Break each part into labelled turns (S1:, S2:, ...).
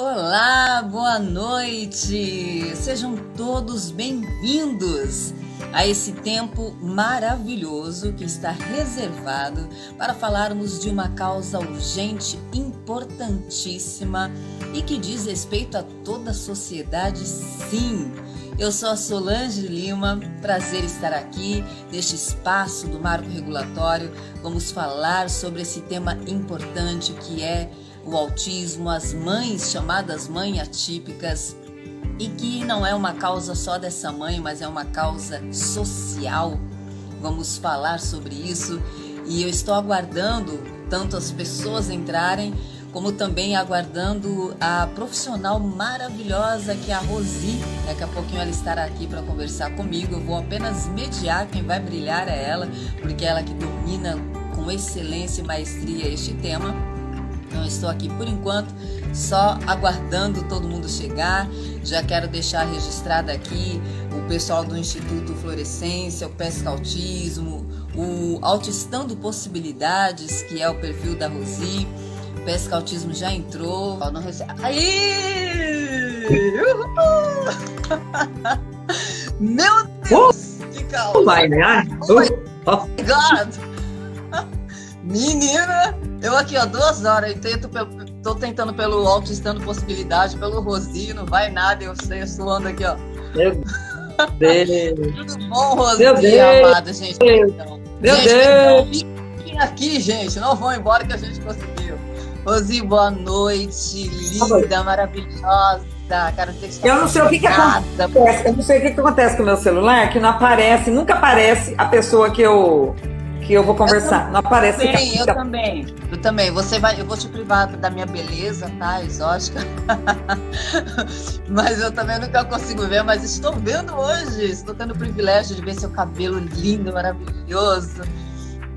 S1: Olá, boa noite! Sejam todos bem-vindos a esse tempo maravilhoso que está reservado para falarmos de uma causa urgente, importantíssima e que diz respeito a toda a sociedade, sim! Eu sou a Solange Lima, prazer estar aqui neste espaço do Marco Regulatório. Vamos falar sobre esse tema importante que é o autismo, as mães chamadas mães atípicas, e que não é uma causa só dessa mãe, mas é uma causa social. Vamos falar sobre isso e eu estou aguardando tanto as pessoas entrarem, como também aguardando a profissional maravilhosa que é a Rosi. Daqui a pouquinho ela estará aqui para conversar comigo. Eu vou apenas mediar, quem vai brilhar é ela, porque é ela que domina com excelência e maestria este tema. Então estou aqui por enquanto só aguardando todo mundo chegar. Já quero deixar registrado aqui o pessoal do Instituto Florescência, o Pesca Autismo, o Autistando Possibilidades, que é o perfil da Rosi. O Pesca Autismo já entrou. Aí! Meu Deus! Que calma!
S2: Oh my
S1: God! Menina! Eu aqui, 2 horas, tô tentando pelo Autistando Possibilidade, pelo Rosi, não vai nada, eu sei, eu suando aqui, ó.
S2: Meu Deus!
S1: Tudo bom, Rosi,
S2: Meu Deus!
S1: amada, gente? Então,
S2: Meu
S1: gente,
S2: Deus!
S1: Fiquem aqui, gente, não vão embora que a gente conseguiu. Rosi, boa noite, linda, maravilhosa. Quero dizer que está
S2: Eu não sei o que acontece, eu não sei o que acontece com o meu celular, que não aparece, nunca aparece a pessoa que eu vou conversar. Não aparece.
S1: Eu também. Eu vou te privar da minha beleza, tá? Exótica. Mas eu também nunca consigo ver, mas estou vendo hoje. Estou tendo o privilégio de ver seu cabelo lindo, maravilhoso.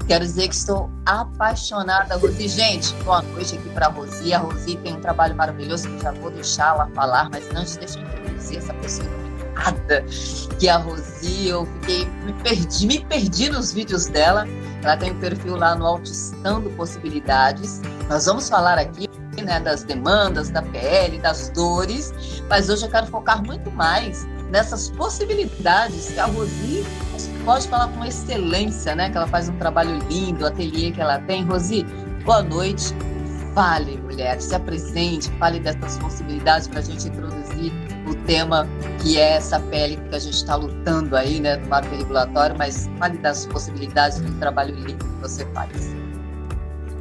S1: Quero dizer que estou apaixonada, Rosi. Gente, boa noite aqui para a Rosi. A Rosi tem um trabalho maravilhoso que eu já vou deixar ela falar, mas antes deixa eu introduzir essa pessoa iluminada, que é a Rosi. Eu me perdi nos vídeos dela. Ela tem um perfil lá no Autistando Possibilidades. Nós vamos falar aqui, né, das demandas, da PL, das dores, mas hoje eu quero focar muito mais nessas possibilidades que a Rosi pode falar com excelência, né? Que ela faz um trabalho lindo, o ateliê que ela tem. Rosi, boa noite. Fale, mulher, se apresente, fale dessas possibilidades para a gente introduzir o tema que é essa pele que a gente está lutando aí, né, no marco regulatório, mas fale das possibilidades do trabalho lindo que você faz.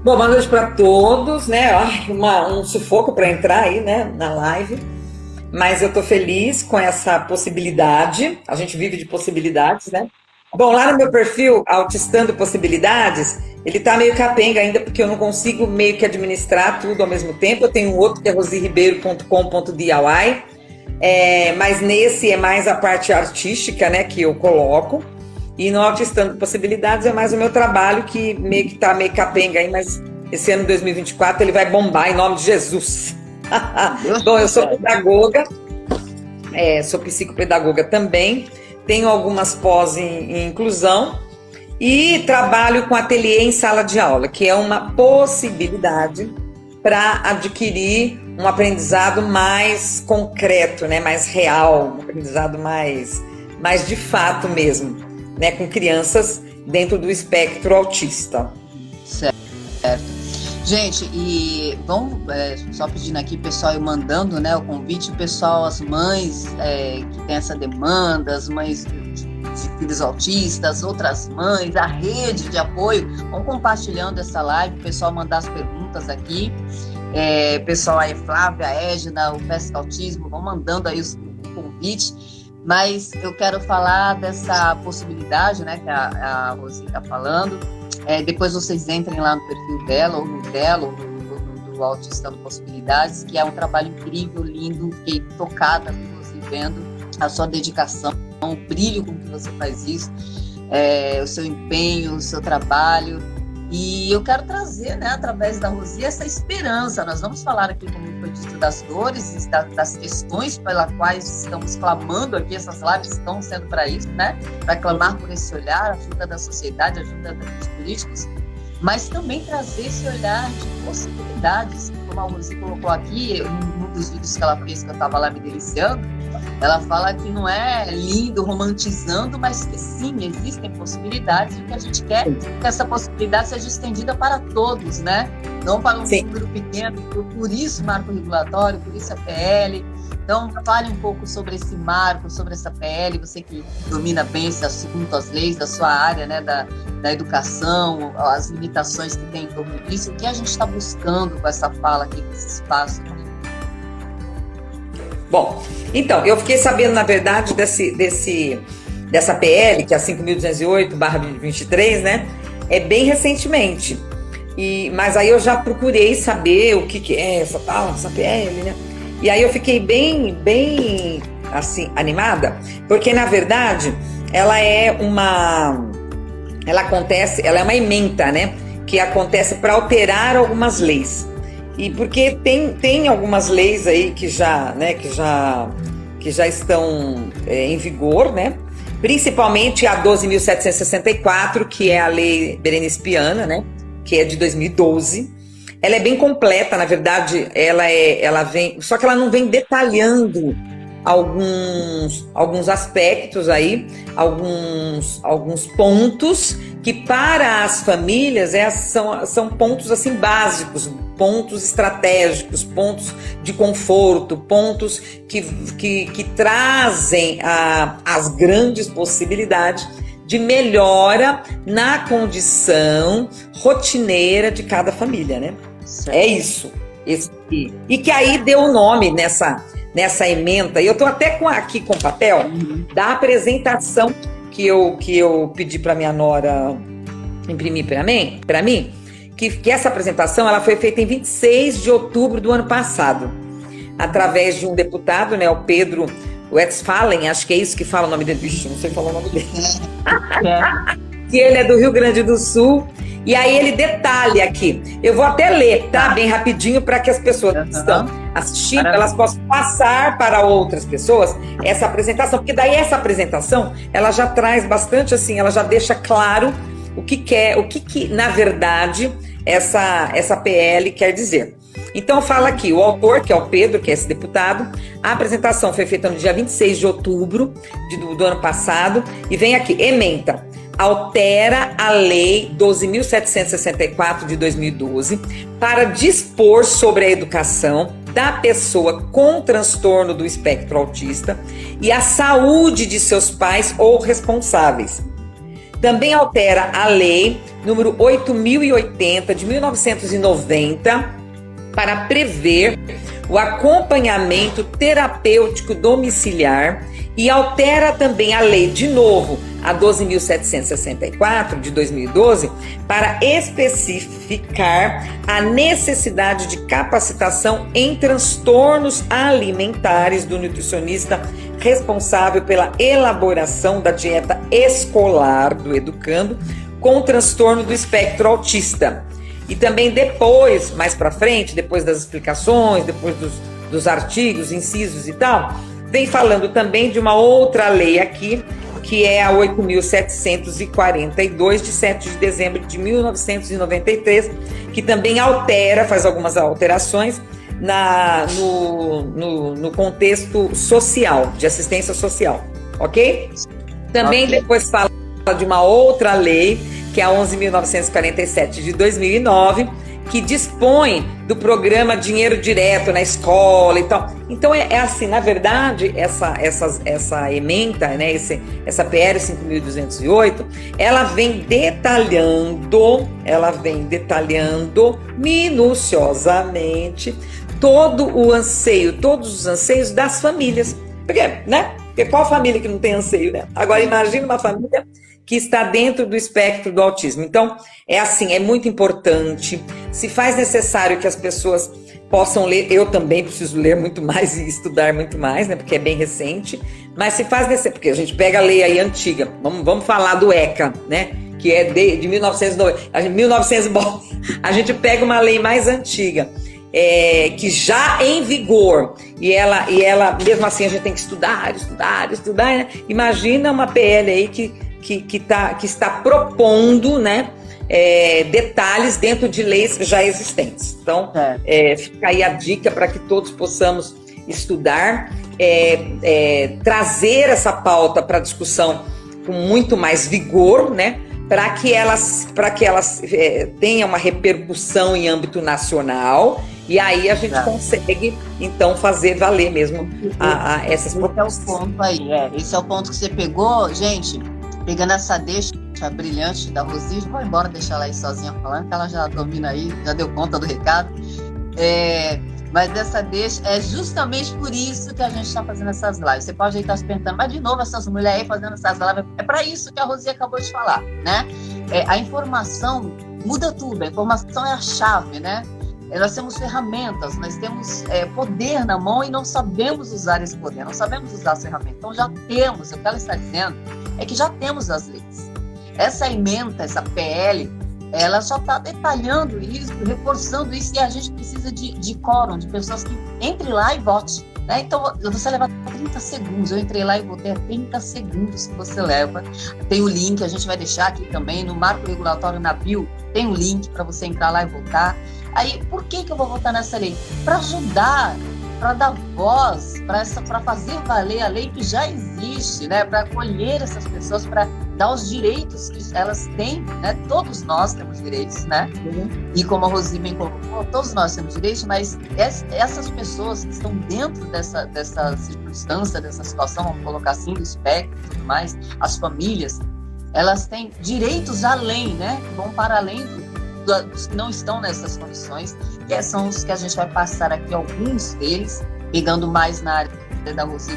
S2: Bom, boa noite para todos, né? Um sufoco para entrar aí, né, na live, mas eu estou feliz com essa possibilidade. A gente vive de possibilidades, né? Bom, lá no meu perfil, Autistando Possibilidades, ele tá meio capenga ainda, porque eu não consigo meio que administrar tudo ao mesmo tempo. Eu tenho um outro que é rosiribeiro.com.diy, mas nesse é mais a parte artística, né, que eu coloco. E no Autistando Possibilidades é mais o meu trabalho, que tá meio capenga aí, mas esse ano 2024 ele vai bombar em nome de Jesus. Bom, eu sou pedagoga, sou psicopedagoga também. Tenho algumas pós em inclusão e trabalho com ateliê em sala de aula, que é uma possibilidade para adquirir um aprendizado mais concreto, né, mais real, um aprendizado mais de fato mesmo, né, com crianças dentro do espectro autista.
S1: Certo. Gente, e vamos só pedindo aqui, pessoal, e mandando, né, o convite, pessoal, as mães que têm essa demanda, as mães de filhos autistas, outras mães, a rede de apoio, vão compartilhando essa live, o pessoal mandar as perguntas aqui, pessoal aí, Flávia, Égida, o Pesca Autismo, vão mandando aí o convite, mas eu quero falar dessa possibilidade, né, que a Rosi está falando. Depois vocês entrem lá no perfil dela, ou no dela, ou do Autistando Possibilidades, que é um trabalho incrível, lindo. Fiquei tocada com você vendo a sua dedicação, o brilho com que você faz isso, o seu empenho, o seu trabalho. E eu quero trazer, né, através da Rosi, essa esperança. Nós vamos falar aqui, como foi dito, das dores, das questões pelas quais estamos clamando aqui. Essas lives estão sendo para isso, né? Para clamar por esse olhar, ajuda da sociedade, ajuda dos políticos. mas também trazer esse olhar de possibilidades, como a Rose colocou aqui, num dos vídeos que ela fez, que eu estava lá me deliciando, ela fala que não é lindo, romantizando, mas que sim, existem possibilidades e o que a gente quer é que essa possibilidade seja estendida para todos, né? Não para um número pequeno, por isso marco regulatório, por isso a PL. Então, fale um pouco sobre esse marco, sobre essa PL, você que domina bem esse assunto, as leis da sua área, né, da educação, as limitações que tem em torno disso, o que a gente está buscando com essa fala aqui, com esse espaço.
S2: Bom, então, eu fiquei sabendo, na verdade, dessa PL, que é a 5.208/23, né, é bem recentemente, mas aí eu já procurei saber o que é essa PL, né? E aí eu fiquei bem, assim, animada, porque, na verdade, ela é uma ementa, né? Que acontece para alterar algumas leis. E porque tem algumas leis aí que já estão em vigor, né? Principalmente a 12.764, que é a Lei Berenice Piana, né? Que é de 2012. Ela é bem completa, na verdade, só que ela não vem detalhando alguns aspectos aí, alguns pontos que para as famílias são pontos assim básicos, pontos estratégicos, pontos de conforto, pontos que trazem as grandes possibilidades de melhora na condição rotineira de cada família, né? Certo. É isso. E que aí deu o nome nessa ementa. E eu estou até aqui com papel da apresentação que eu pedi para minha nora imprimir para mim, que essa apresentação ela foi feita em 26 de outubro do ano passado, através de um deputado, né, o Pedro Westphalen, acho que é isso que fala o nome dele, bicho, não sei falar o nome dele. Que ele é do Rio Grande do Sul. E aí ele detalha aqui. Eu vou até ler, tá? Bem rapidinho, para que as pessoas que estão assistindo, elas possam passar para outras pessoas essa apresentação. Porque daí essa apresentação, ela já traz bastante assim, ela já deixa claro o que na verdade, essa PL quer dizer. Então fala aqui, o autor, que é o Pedro, que é esse deputado, a apresentação foi feita no dia 26 de outubro do ano passado, e vem aqui, ementa. Altera a Lei 12.764 de 2012 para dispor sobre a educação da pessoa com transtorno do espectro autista e a saúde de seus pais ou responsáveis. Também altera a Lei número 8.080 de 1990 para prever o acompanhamento terapêutico domiciliar e altera também a lei, de novo, a 12.764 de 2012, para especificar a necessidade de capacitação em transtornos alimentares do nutricionista responsável pela elaboração da dieta escolar do educando com transtorno do espectro autista. E também depois, mais para frente, depois das explicações, depois dos artigos, incisos e tal, vem falando também de uma outra lei aqui, que é a 8.742, de 7 de dezembro de 1993, que também faz algumas alterações no contexto social, de assistência social, ok? Também depois fala de uma outra lei, que é a 11.947 de 2009, que dispõe do programa Dinheiro Direto na escola e tal. Então é assim, na verdade, essa ementa, né, essa PL 5.208, ela vem detalhando minuciosamente todos os anseios das famílias. Porque qual família que não tem anseio, né? Agora imagina uma família que está dentro do espectro do autismo. Então, é assim, é muito importante. Se faz necessário que as pessoas possam ler, eu também preciso ler muito mais e estudar muito mais, né? Porque é bem recente. Mas se faz necessário, porque a gente pega a lei aí antiga, vamos falar do ECA, né? Que é de 1990, a gente pega uma lei mais antiga, que já em vigor, e ela, mesmo assim, a gente tem que estudar, né? Imagina uma PL aí que está propondo, né, detalhes dentro de leis já existentes. Então, fica aí a dica para que todos possamos estudar, trazer essa pauta para discussão com muito mais vigor, né? Para que elas tenham uma repercussão em âmbito nacional, e aí a gente consegue, então, fazer valer mesmo essas propostas.
S1: Esse é o ponto aí, esse é o ponto que você pegou, gente, pegando essa deixa brilhante da Rosi, vou embora deixar ela aí sozinha falando, que ela já domina aí, já deu conta do recado, mas essa deixa é justamente por isso que a gente está fazendo essas lives. Você pode estar se perguntando, mas de novo essas mulheres aí fazendo essas lives, é para isso que a Rosi acabou de falar, né? A informação muda tudo, a informação é a chave, né? Nós temos ferramentas, nós temos poder na mão e não sabemos usar esse poder, não sabemos usar as ferramentas. Então já temos, o que ela está dizendo é que já temos as leis. Essa ementa, essa PL, ela só está detalhando isso, reforçando isso, e a gente precisa de quórum, de pessoas que entrem lá e votem, né? Então, você leva 30 segundos, eu entrei lá e votei, 30 segundos que você leva. Tem o link, a gente vai deixar aqui também, no marco regulatório na bio, tem um link para você entrar lá e votar. Aí, por que eu vou votar nessa lei? Para ajudar, para dar voz, para fazer valer a lei que já existe, né? Para acolher essas pessoas, para dar os direitos que elas têm, né? Todos nós temos direitos, né? E como a Rosi bem colocou, todos nós temos direitos, mas essas pessoas que estão dentro dessa circunstância, dessa situação, vamos colocar assim, do espectro e tudo mais, as famílias, elas têm direitos além, né? Que vão para além dos que não estão nessas condições, que são os que a gente vai passar aqui, alguns deles, pegando mais na área da Rosi,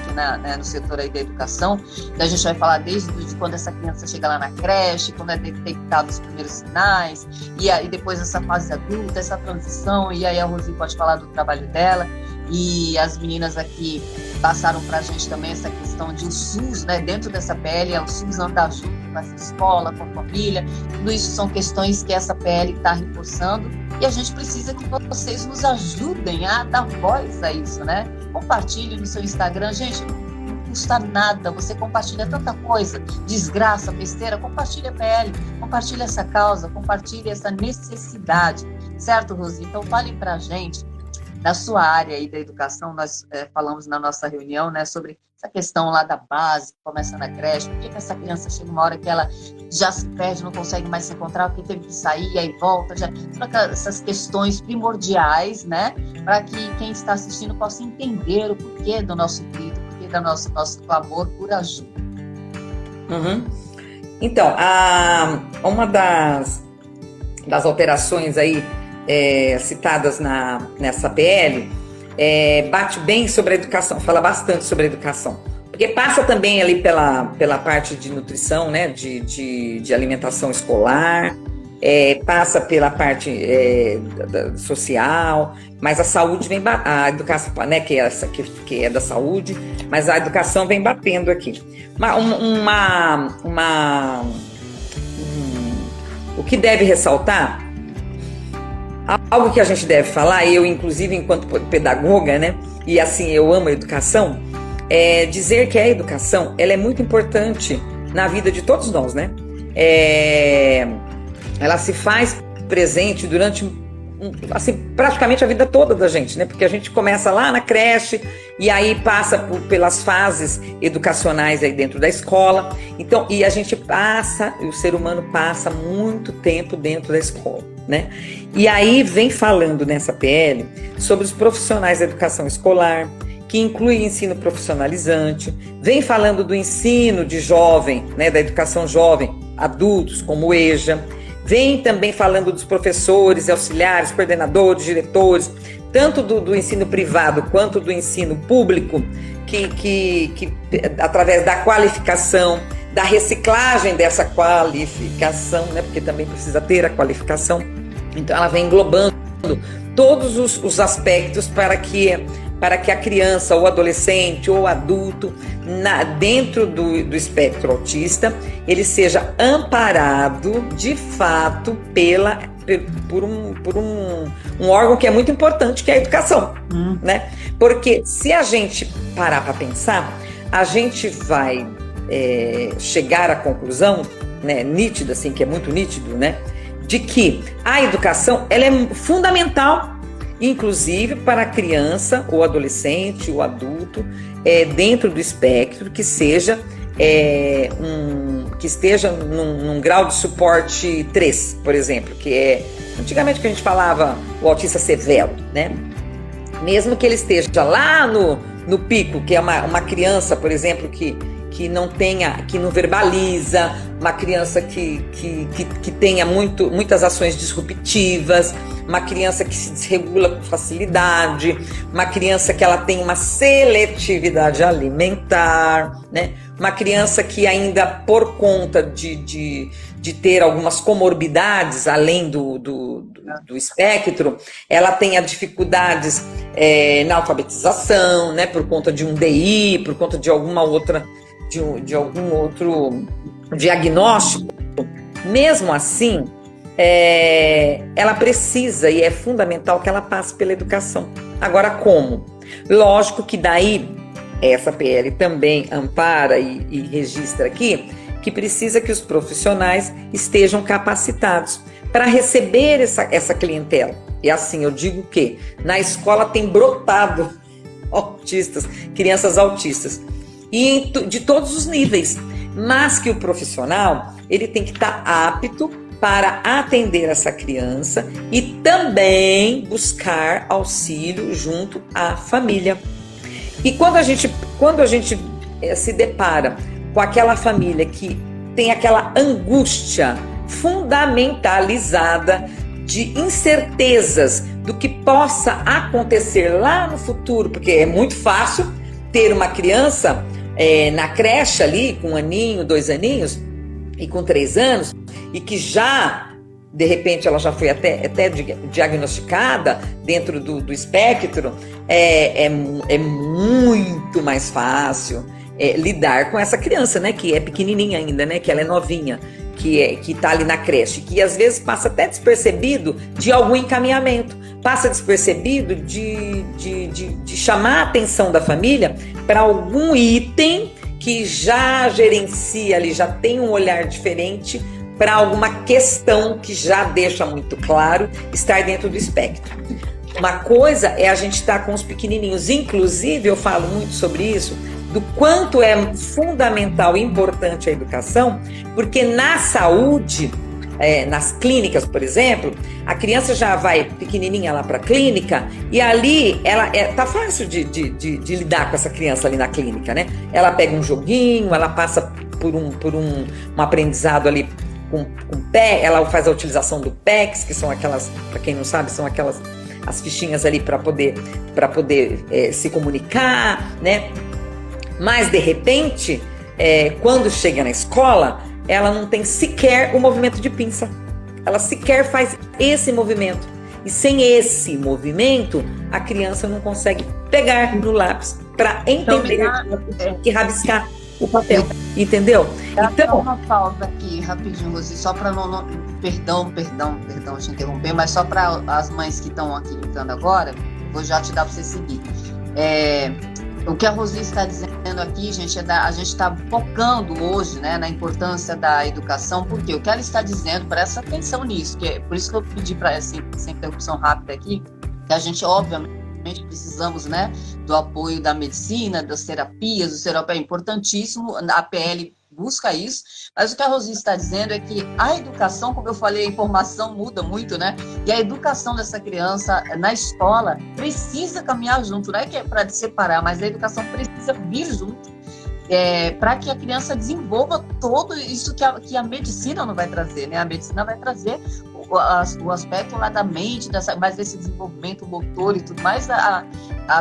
S1: no setor aí da educação, que a gente vai falar desde quando essa criança chega lá na creche, quando é detectado os primeiros sinais, e aí depois essa fase adulta, essa transição, e aí a Rosi pode falar do trabalho dela, e as meninas aqui passaram para a gente também essa questão de o SUS, né, dentro dessa PL, o SUS andar junto com essa escola, com a família, tudo isso são questões que essa PL está reforçando, e a gente precisa que vocês nos ajudem a dar voz a isso, né? Compartilhe no seu Instagram, gente, não custa nada, você compartilha tanta coisa, desgraça, besteira, compartilha a PL, compartilha essa causa, compartilha essa necessidade, certo, Rosi? Então fale pra gente, na sua área aí da educação, nós falamos na nossa reunião, né, sobre essa questão lá da base, que começa na creche, por que essa criança chega uma hora que ela já se perde, não consegue mais se encontrar, porque teve que sair, aí volta, essas questões primordiais, né, para que quem está assistindo possa entender o porquê do nosso grito, o porquê do nosso clamor por ajuda.
S2: Então, uma das alterações aí citadas nessa PL bate bem sobre a educação, fala bastante sobre a educação, porque passa também ali pela parte de nutrição, né, de alimentação escolar, passa pela parte social, mas a saúde vem a educação, né, que é da saúde, mas a educação vem batendo aqui. O que deve ressaltar, algo que a gente deve falar, eu inclusive enquanto pedagoga, né, e assim eu amo a educação, é dizer que a educação, ela é muito importante na vida de todos nós, né? Ela se faz presente durante assim, praticamente a vida toda da gente, né? Porque a gente começa lá na creche e aí passa pelas fases educacionais aí dentro da escola. Então, e a gente o ser humano passa muito tempo dentro da escola, né? E aí vem falando nessa PL sobre os profissionais da educação escolar, que inclui ensino profissionalizante, vem falando do ensino de jovem, né, da educação jovem, adultos, como o EJA, vem também falando dos professores, auxiliares, coordenadores, diretores, tanto do ensino privado quanto do ensino público, que através da qualificação, da reciclagem dessa qualificação, né, porque também precisa ter a qualificação. Então ela vem englobando todos os aspectos para que a criança, ou adolescente, ou adulto, dentro do espectro autista, ele seja amparado, de fato, por um órgão que é muito importante, que é a educação, né? Porque se a gente parar para pensar, a gente vai chegar à conclusão, né, nítida, assim, que é muito nítido, né, de que a educação ela é fundamental, inclusive para a criança, ou adolescente, ou adulto, dentro do espectro, que seja que esteja num grau de suporte 3, por exemplo, que é antigamente que a gente falava o autista severo, né? Mesmo que ele esteja lá no pico, que é uma criança, por exemplo, que não tenha, que não verbaliza, uma criança que tenha muitas ações disruptivas, uma criança que se desregula com facilidade, uma criança que ela tem uma seletividade alimentar, né? Uma criança que ainda, por conta de ter algumas comorbidades além do espectro, ela tenha dificuldades na alfabetização, né? Por conta de um DI, por conta de alguma outra de algum outro diagnóstico. Mesmo assim, ela precisa e é fundamental que ela passe pela educação. Agora, como? Lógico que daí essa PL também ampara e registra aqui que precisa que os profissionais estejam capacitados para receber essa clientela. E assim, eu digo que na escola tem brotado autistas, crianças autistas, e de todos os níveis, mas que o profissional ele tem que estar apto para atender essa criança e também buscar auxílio junto à família. E quando a gente se depara com aquela família que tem aquela angústia fundamentalizada de incertezas do que possa acontecer lá no futuro, porque é muito fácil ter uma criança na creche ali, com 1 aninho, 2 aninhos, e com 3 anos, e que já, de repente, ela já foi até diagnosticada dentro do espectro, é muito mais fácil lidar com essa criança, né, que é pequenininha ainda, né, que ela é novinha, que tá ali na creche, que às vezes passa até despercebido de algum encaminhamento, passa despercebido de chamar a atenção da família para algum item que já gerencia ali, já tem um olhar diferente para alguma questão que já deixa muito claro estar dentro do espectro. Uma coisa é a gente estar com os pequenininhos, inclusive eu falo muito sobre isso, do quanto é fundamental e importante a educação, porque na saúde, nas clínicas, por exemplo, a criança já vai pequenininha lá para a clínica e ali tá fácil de lidar com essa criança ali na clínica, né? Ela pega um joguinho, ela passa por um aprendizado ali com o pé, ela faz a utilização do PECs, que são aquelas, para quem não sabe, são aquelas as fichinhas ali para poder se comunicar, né? Mas, de repente, quando chega na escola, ela não tem sequer o movimento de pinça. Ela sequer faz esse movimento. E sem esse movimento, a criança não consegue pegar no lápis para entender que rabiscar o papel. Entendeu?
S1: Então, uma pausa aqui, rapidinho, Rosi, só para não... Perdão te interromper, mas só para as mães que estão aqui entrando agora, vou já te dar para você seguir. O que a Rosi está dizendo aqui, gente, a gente está focando hoje, né, na importância da educação, porque o que ela está dizendo, presta atenção nisso, que é por isso que eu pedi para essa interrupção rápida aqui, que a gente, obviamente, precisamos, né, do apoio da medicina, das terapias, do seropé é importantíssimo, a PL busca isso, mas o que a Rosi está dizendo é que a educação, como eu falei, a informação muda muito, né? E a educação dessa criança na escola precisa caminhar junto, não é que é para separar, mas a educação precisa vir junto, para que a criança desenvolva todo isso que a medicina não vai trazer, né? A medicina vai trazer o aspecto lá da mente, mais desse desenvolvimento motor e tudo mais, a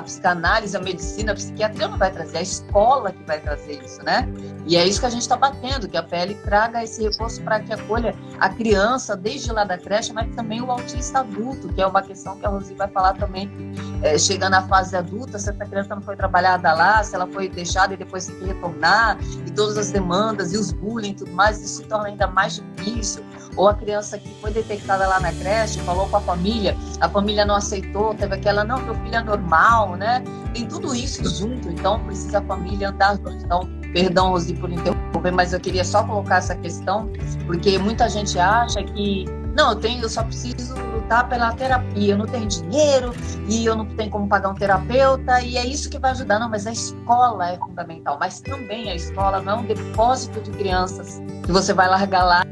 S1: psicanálise, a medicina, a psiquiatria não vai trazer, a escola que vai trazer isso, né? E é isso que a gente está batendo, que a PL traga esse reforço para que acolha a criança desde lá da creche, mas também o autista adulto, que é uma questão que a Rosi vai falar também, chegando à fase adulta, se essa criança não foi trabalhada lá, se ela foi deixada e depois tem que retornar, e todas as demandas e os bullying e tudo mais, isso se torna ainda mais difícil. Ou a criança que foi detectada lá na creche, falou com a família não aceitou, teve aquela, não, meu filho é normal, né? Tem tudo isso junto, então precisa a família andar junto. Então, perdão, Rosi, por interromper, mas eu queria só colocar essa questão, porque muita gente acha que Não, eu só preciso lutar pela terapia, eu não tenho dinheiro e eu não tenho como pagar um terapeuta, e é isso que vai ajudar. Não, mas a escola é fundamental, mas também a escola não é um depósito de crianças que você vai largar lá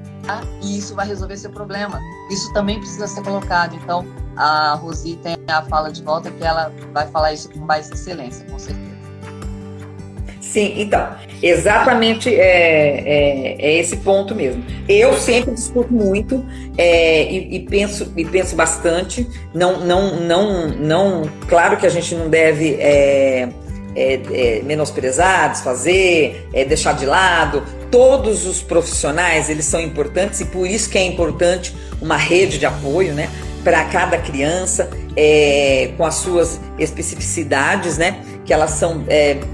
S1: e isso vai resolver seu problema. Isso também precisa ser colocado. Então, a Rosi tem a fala de volta que ela vai falar isso com mais excelência, com certeza.
S2: Sim, então, exatamente é esse ponto mesmo. Eu sempre discuto muito e penso bastante. Não, claro que a gente não deve menosprezar, desfazer, deixar de lado. Todos os profissionais, eles são importantes e por isso que é importante uma rede de apoio, né, para cada criança, com as suas especificidades, né, que elas são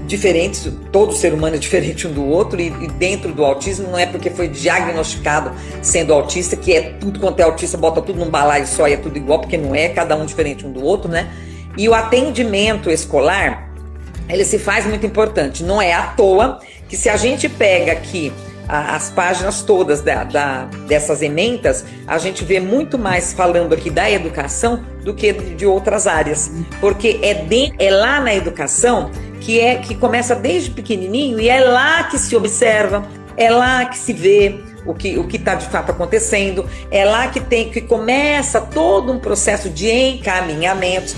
S2: diferentes, todo ser humano é diferente um do outro, e dentro do autismo não é porque foi diagnosticado sendo autista que é tudo quanto é autista, bota tudo num balaio só e é tudo igual, porque não é, cada um diferente um do outro, né? E o atendimento escolar, ele se faz muito importante, não é à toa que se a gente pega aqui as páginas todas dessas ementas, a gente vê muito mais falando aqui da educação do que de outras áreas, porque é lá na educação que começa desde pequenininho e é lá que se observa, é lá que se vê o que está de fato acontecendo, é lá que começa todo um processo de encaminhamento,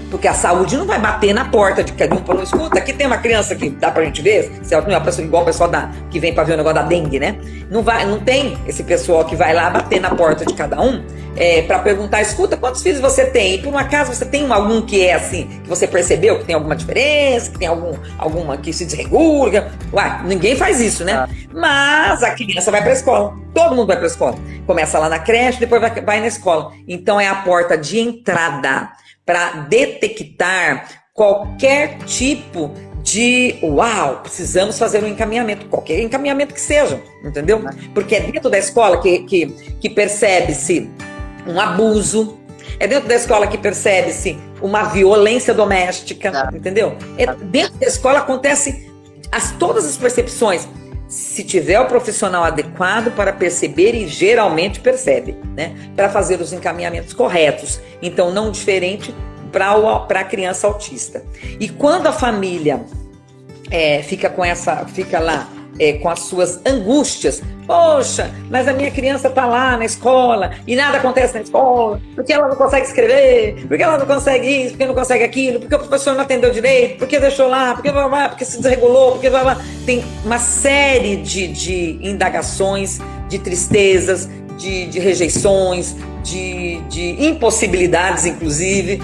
S2: porque a saúde não vai bater na porta de cada um e falar, escuta, aqui tem uma criança que dá pra gente ver, se ela não é uma pessoa igual o pessoal que vem pra ver o negócio da dengue, né? Não tem esse pessoal que vai lá bater na porta de cada um pra perguntar, escuta, quantos filhos você tem? E por um acaso você tem algum que é assim, que você percebeu que tem alguma diferença, que tem alguma que se desregula? Uai, ninguém faz isso, né? Mas a criança vai pra escola, todo mundo vai pra escola. Começa lá na creche, depois vai na escola. Então é a porta de entrada para detectar qualquer tipo de precisamos fazer um encaminhamento, qualquer encaminhamento que seja, entendeu? Porque é dentro da escola que percebe-se um abuso, é dentro da escola que percebe-se uma violência doméstica, entendeu? Dentro da escola acontece todas as percepções, se tiver o profissional adequado para perceber, e geralmente percebe, né? Para fazer os encaminhamentos corretos. Então, não diferente para a criança autista. E quando a família fica lá com as suas angústias, poxa, mas a minha criança está lá na escola e nada acontece na escola, porque ela não consegue escrever, porque ela não consegue isso, porque não consegue aquilo, porque o professor não atendeu direito, porque deixou lá, porque se desregulou, porque tem uma série de indagações, de tristezas, de rejeições, de impossibilidades, inclusive,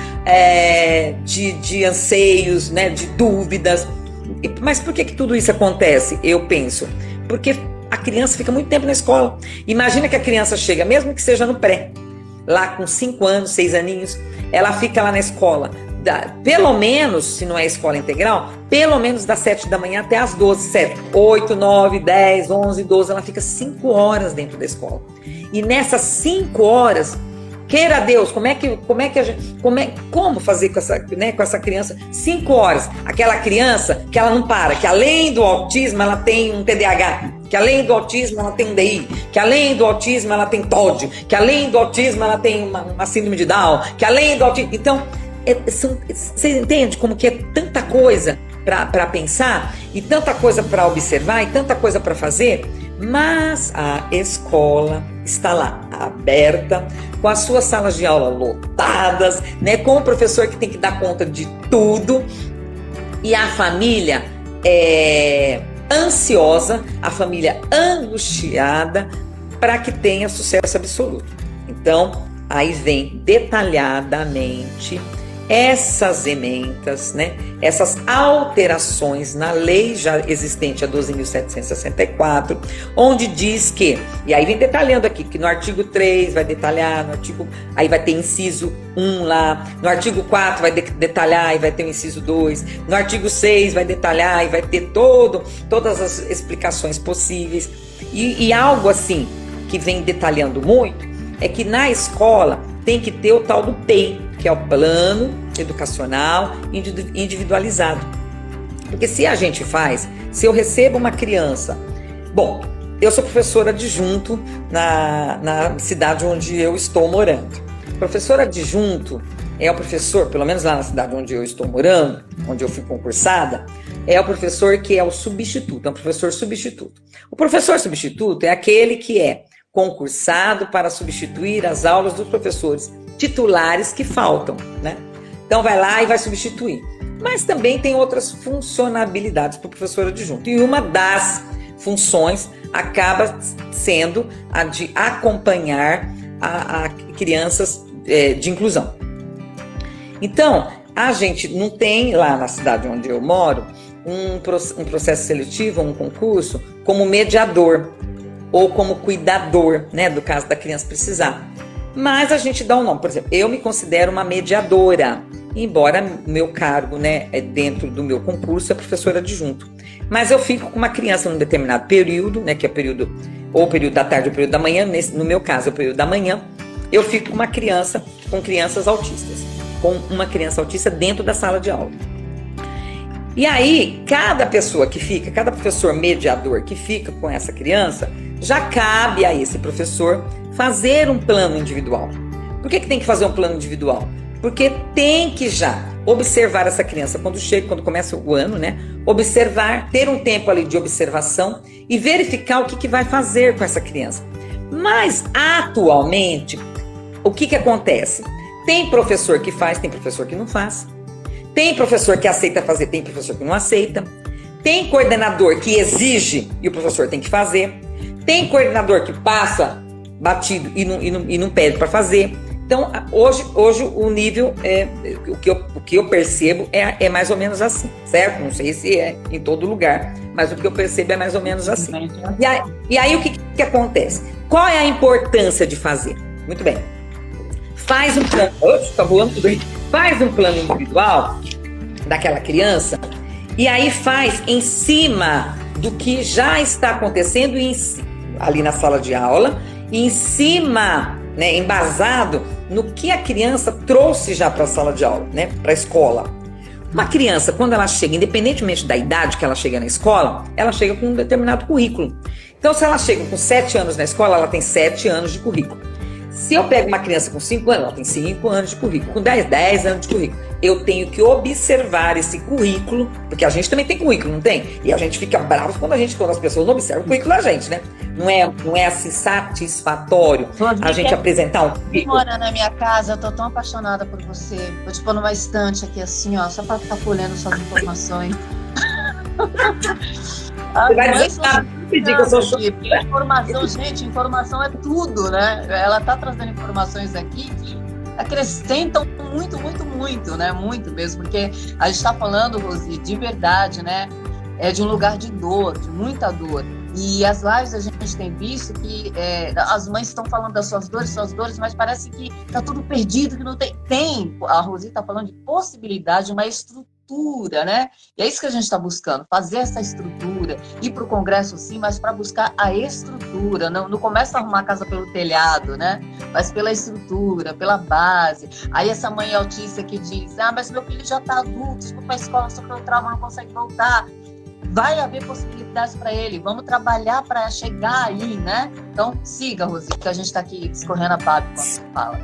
S2: de anseios, né, de dúvidas. Mas por que tudo isso acontece? Eu penso, porque a criança fica muito tempo na escola. Imagina que a criança chega, mesmo que seja no pré, lá com 5 anos, 6 aninhos, ela fica lá na escola, pelo menos, se não é escola integral, pelo menos das 7 da manhã até as 12, 7, 8, 9, 10, 11, 12, ela fica 5 horas dentro da escola. E nessas 5 horas, queira Deus, como fazer com essa criança 5 horas? Aquela criança que ela não para, que além do autismo ela tem um TDAH, que além do autismo ela tem um DI, que além do autismo ela tem TOD, que além do autismo ela tem uma síndrome de Down, que além do autismo... Então, você entende como que é tanta coisa para pensar, e tanta coisa para observar, e tanta coisa para fazer? Mas a escola está lá, aberta, com as suas salas de aula lotadas, né, com o professor que tem que dar conta de tudo, e a família ansiosa, a família angustiada para que tenha sucesso absoluto. Então, aí vem detalhadamente essas ementas, né, essas alterações na lei já existente, a 12.764, onde diz que, e aí vem detalhando aqui, que no artigo 3 vai detalhar, aí vai ter inciso 1 lá, no artigo 4 vai detalhar e vai ter o inciso 2, no artigo 6 vai detalhar e vai ter todas as explicações possíveis, e algo assim que vem detalhando muito, é que na escola tem que ter o tal do PEI, que é o plano educacional individualizado. Porque se eu recebo uma criança, Eu sou professora adjunto na cidade onde eu estou morando. Professor adjunto é o professor, pelo menos lá na cidade onde eu estou morando, onde eu fui concursada, é o professor que é o substituto, é um professor substituto. O professor substituto é aquele que é concursado para substituir as aulas dos professores titulares que faltam, né? Então vai lá e vai substituir. Mas também tem outras funcionalidades para o professor adjunto. E uma das funções acaba sendo a de acompanhar a crianças de inclusão. Então, a gente não tem lá na cidade onde eu moro um processo seletivo, um concurso, como mediador ou como cuidador, né, do caso da criança precisar. Mas a gente dá um nome, por exemplo, eu me considero uma mediadora, embora meu cargo, né, dentro do meu concurso é professora adjunto. Mas eu fico com uma criança num determinado período, né, que é período, ou período da tarde ou período da manhã, no meu caso é o período da manhã, eu fico com uma criança, com crianças autistas, com uma criança autista dentro da sala de aula. E aí, cada pessoa que fica, cada professor mediador que fica com essa criança, já cabe a esse professor fazer um plano individual. Por que tem que fazer um plano individual? Porque tem que já observar essa criança quando começa o ano, né? Observar, ter um tempo ali de observação e verificar o que vai fazer com essa criança. Mas, atualmente, o que acontece? Tem professor que faz, tem professor que não faz. Tem professor que aceita fazer, tem professor que não aceita. Tem coordenador que exige e o professor tem que fazer. Tem coordenador que passa batido e não pede para fazer. Então, hoje o nível, o que eu percebo é mais ou menos assim, certo? Não sei se é em todo lugar, mas o que eu percebo é mais ou menos assim. E aí o que acontece? Qual é a importância de fazer? Muito bem. Faz um plano. Oxe, tá voando tudo aí. Faz um plano individual daquela criança e aí faz em cima do que já está acontecendo ali na sala de aula, e em cima, né, embasado no que a criança trouxe já para a sala de aula, né, para a escola. Uma criança, quando ela chega, independentemente da idade que ela chega na escola, ela chega com um determinado currículo. Então, se ela chega com 7 anos na escola, ela tem 7 anos de currículo. Se eu pego uma criança com 5 anos, ela tem 5 anos de currículo. Com 10 anos de currículo. Eu tenho que observar esse currículo, porque a gente também tem currículo, não tem? E a gente fica bravo quando as pessoas não observam o currículo da gente, né? Não é assim satisfatório a gente apresentar um currículo.
S1: Mora na minha casa, eu tô tão apaixonada por você. Vou te pôr numa estante aqui assim, ó, só pra ficar colhendo suas informações.
S2: Você vai pedir que eu sou
S1: informação, gente, informação é tudo, né? Ela tá trazendo informações aqui que acrescentam muito, né? Muito mesmo, porque a gente tá falando, Rosi, de verdade, né? É de um lugar de dor, de muita dor. E as lives a gente tem visto que as mães estão falando das suas dores, mas parece que tá tudo perdido, que não tem. A Rosi tá falando de possibilidade, de uma estrutura, né? E é isso que a gente está buscando, fazer essa estrutura, ir para o Congresso sim, mas para buscar a estrutura, não começa a arrumar a casa pelo telhado, né? Mas pela estrutura, pela base. Aí essa mãe autista que diz, mas meu filho já está adulto, foi para a escola, sofreu trauma, não consegue voltar. Vai haver possibilidades para ele, vamos trabalhar para chegar aí, né? Então siga, Rosi, que a gente está aqui escorrendo a pá quando você fala.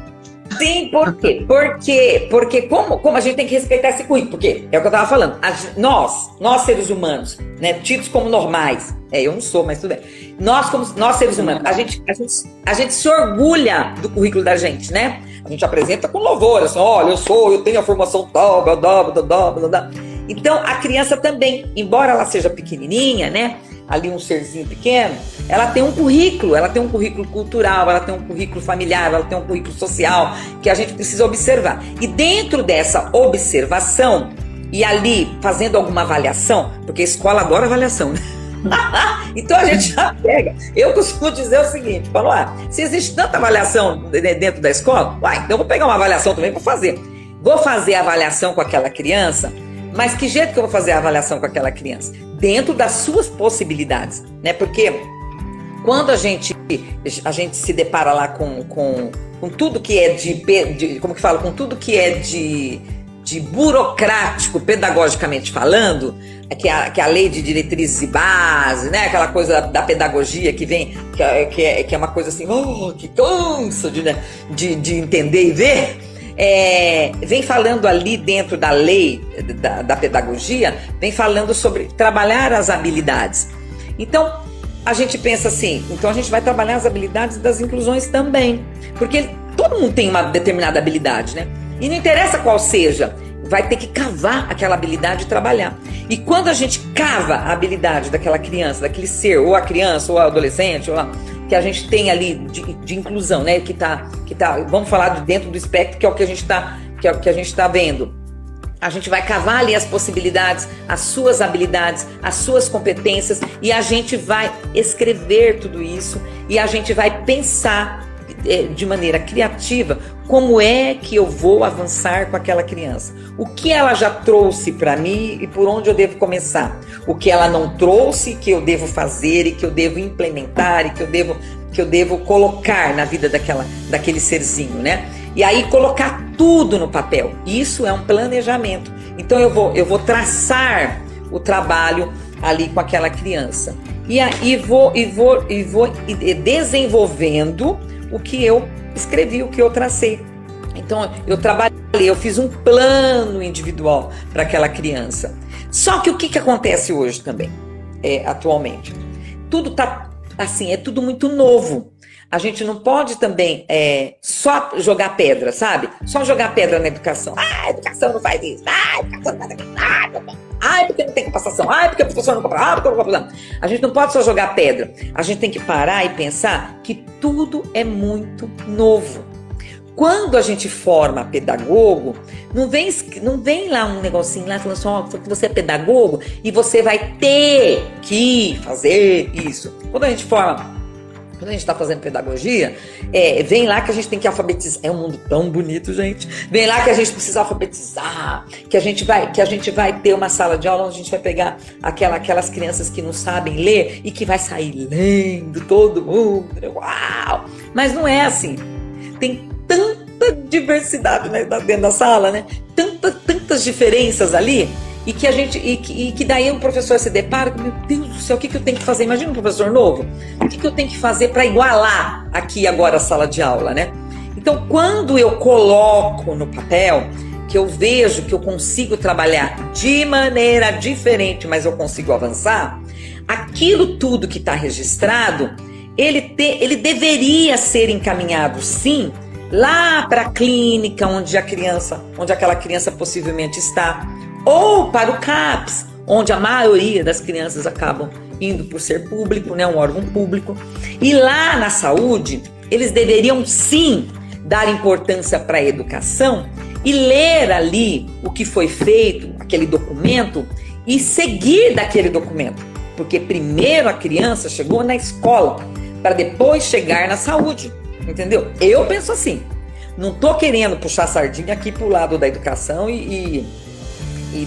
S2: Sim, por quê? Porque como a gente tem que respeitar esse currículo? Porque é o que eu estava falando. Nós seres humanos, né, tidos como normais, eu não sou, mas tudo bem. Nós seres humanos, a gente se orgulha do currículo da gente, né? A gente apresenta com louvor, assim, olha, eu tenho a formação tal, blá, blá, blá, blá, blá, blá. Então, a criança também, embora ela seja pequenininha, né? Ali um serzinho pequeno, ela tem um currículo cultural, ela tem um currículo familiar, ela tem um currículo social que a gente precisa observar. E dentro dessa observação, e ali fazendo alguma avaliação, porque a escola adora avaliação, né? Então a gente já pega. Eu costumo dizer o seguinte, falo, se existe tanta avaliação dentro da escola, então eu vou pegar uma avaliação também para fazer. Vou fazer a avaliação com aquela criança, mas que jeito que eu vou fazer a avaliação com aquela criança? Dentro das suas possibilidades, né? Porque quando a gente se depara lá com tudo que é com tudo que é de de burocrático, pedagogicamente falando, que é a lei de diretrizes e bases, né? Aquela coisa da pedagogia que vem, que é uma coisa assim, que cansa de entender e ver. Vem falando ali dentro da lei da pedagogia, vem falando sobre trabalhar as habilidades. Então, a gente pensa assim, então a gente vai trabalhar as habilidades das inclusões também, porque todo mundo tem uma determinada habilidade, né? E não interessa qual seja, vai ter que cavar aquela habilidade e trabalhar. E quando a gente cava a habilidade daquela criança, daquele ser, ou a criança, ou a adolescente, ou que a gente tem ali de inclusão, né? Que tá, vamos falar de dentro do espectro, que é o que a gente tá vendo. A gente vai cavar ali as possibilidades, as suas habilidades, as suas competências, e a gente vai escrever tudo isso, e a gente vai pensar de maneira criativa como é que eu vou avançar com aquela criança. O que ela já trouxe para mim e por onde eu devo começar. O que ela não trouxe, que eu devo fazer e que eu devo implementar e que eu devo colocar na vida daquele serzinho, né? E aí colocar tudo no papel. Isso é um planejamento. Então eu vou traçar o trabalho ali com aquela criança. E aí vou desenvolvendo o que eu escrevi, o que eu tracei. Então eu trabalhei, eu fiz um plano individual para aquela criança. Só que o que acontece hoje também, atualmente? Tudo tá assim, é tudo muito novo. A gente não pode também só jogar pedra, sabe? Só jogar pedra na educação. A educação não faz isso. A educação não faz aquilo. Porque não tem capacitação. Porque o professor não compra. Porque o professor não. A gente não pode só jogar pedra. A gente tem que parar e pensar que tudo é muito novo. Quando a gente forma pedagogo, não vem lá um negocinho lá falando assim, que você é pedagogo e você vai ter que fazer isso. Quando a gente está fazendo pedagogia, vem lá que a gente tem que alfabetizar. É um mundo tão bonito, gente. Vem lá que a gente precisa alfabetizar, que a gente vai ter uma sala de aula onde a gente vai pegar aquelas crianças que não sabem ler e que vai sair lendo todo mundo. Uau! Mas não é assim. Tem tanta diversidade, né, dentro da sala, né? Tantas diferenças ali. E que daí o professor se depara com, meu Deus do céu, o que eu tenho que fazer? Imagina um professor novo, o que eu tenho que fazer para igualar aqui agora a sala de aula, né? Então, quando eu coloco no papel, que eu vejo que eu consigo trabalhar de maneira diferente, mas eu consigo avançar, aquilo tudo que está registrado, ele deveria ser encaminhado, sim, lá para a clínica onde aquela criança possivelmente está, ou para o CAPS, onde a maioria das crianças acabam indo por ser público, né, um órgão público. E lá na saúde, eles deveriam sim dar importância para a educação e ler ali o que foi feito, aquele documento, e seguir daquele documento. Porque primeiro a criança chegou na escola, para depois chegar na saúde, entendeu? Eu penso assim, não estou querendo puxar a sardinha aqui para o lado da educação e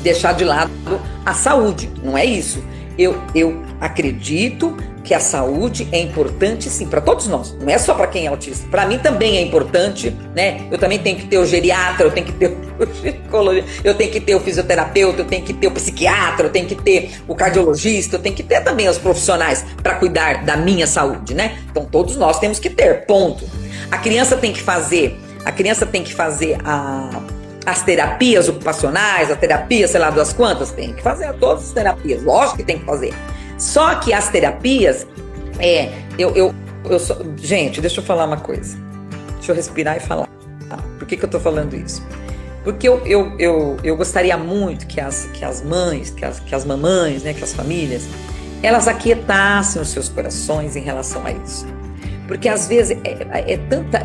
S2: deixar de lado a saúde, não é isso. Eu acredito que a saúde é importante sim para todos nós, não é só para quem é autista. Para mim também é importante, né? Eu também tenho que ter o geriatra, eu tenho que ter o ginecologista, eu tenho que ter o fisioterapeuta, eu tenho que ter o psiquiatra, eu tenho que ter o cardiologista, eu tenho que ter também os profissionais para cuidar da minha saúde, né? Então todos nós temos que ter, ponto. A criança tem que fazer as terapias ocupacionais, a terapia, sei lá das quantas, tem que fazer todas as terapias, lógico que tem que fazer. Só que as terapias, gente, deixa eu falar uma coisa. Deixa eu respirar e falar. Por que eu tô falando isso? Porque eu gostaria muito que as mães, que as mamães, né, que as famílias, elas aquietassem os seus corações em relação a isso. Porque às vezes tanta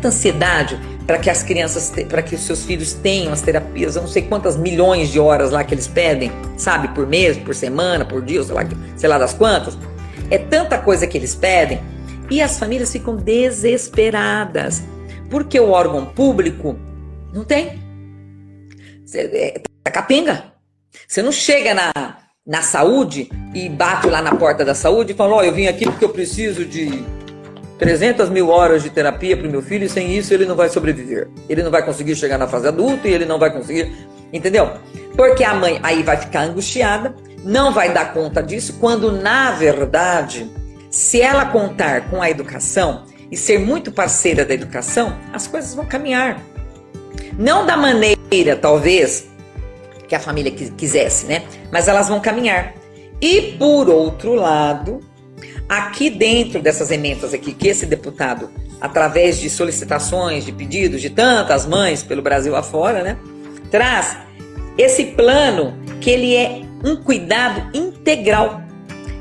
S2: ansiedade para que as crianças, para que os seus filhos tenham as terapias, eu não sei quantas milhões de horas lá que eles pedem, sabe, por mês, por semana, por dia, sei lá das quantas. É tanta coisa que eles pedem e as famílias ficam desesperadas, porque o órgão público não tem. Tá capenga. Você não chega na saúde e bate lá na porta da saúde e fala, eu vim aqui porque eu preciso de 300 mil horas de terapia para o meu filho e sem isso ele não vai sobreviver. Ele não vai conseguir chegar na fase adulta e ele não vai conseguir, entendeu? Porque a mãe aí vai ficar angustiada, não vai dar conta disso, quando na verdade, se ela contar com a educação e ser muito parceira da educação, as coisas vão caminhar. Não da maneira, talvez, que a família quisesse, né? Mas elas vão caminhar. E, por outro lado, aqui dentro dessas emendas aqui, que esse deputado, através de solicitações, de pedidos de tantas mães pelo Brasil afora, né? Traz esse plano que ele é um cuidado integral.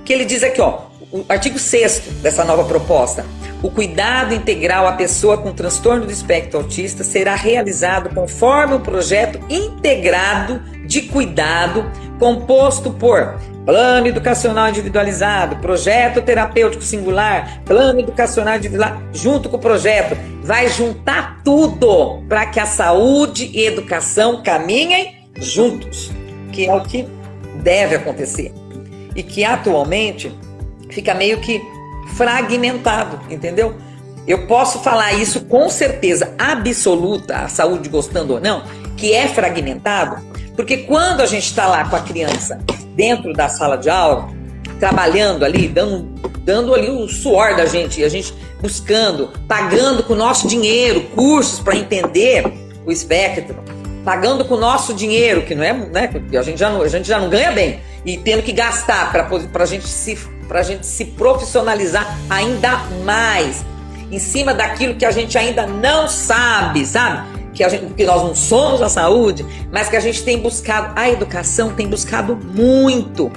S2: Que ele diz aqui, ó, o artigo 6º dessa nova proposta. O cuidado integral à pessoa com transtorno do espectro autista será realizado conforme um projeto integrado de cuidado composto por plano educacional individualizado, projeto terapêutico singular, plano educacional individual, junto com o projeto. Vai juntar tudo para que a saúde e a educação caminhem juntos, que é o que deve acontecer. E que atualmente fica meio que fragmentado, entendeu? Eu posso falar isso com certeza absoluta, a saúde gostando ou não, que é fragmentado, porque quando a gente está lá com a criança dentro da sala de aula, trabalhando ali, dando ali o suor da gente, e a gente buscando, pagando com o nosso dinheiro cursos para entender o espectro, pagando com o nosso dinheiro, que não é, né? A gente já não ganha bem, e tendo que gastar para a gente se profissionalizar ainda mais, em cima daquilo que a gente ainda não sabe, sabe? Que nós não somos a saúde, mas que a gente tem buscado, a educação tem buscado muito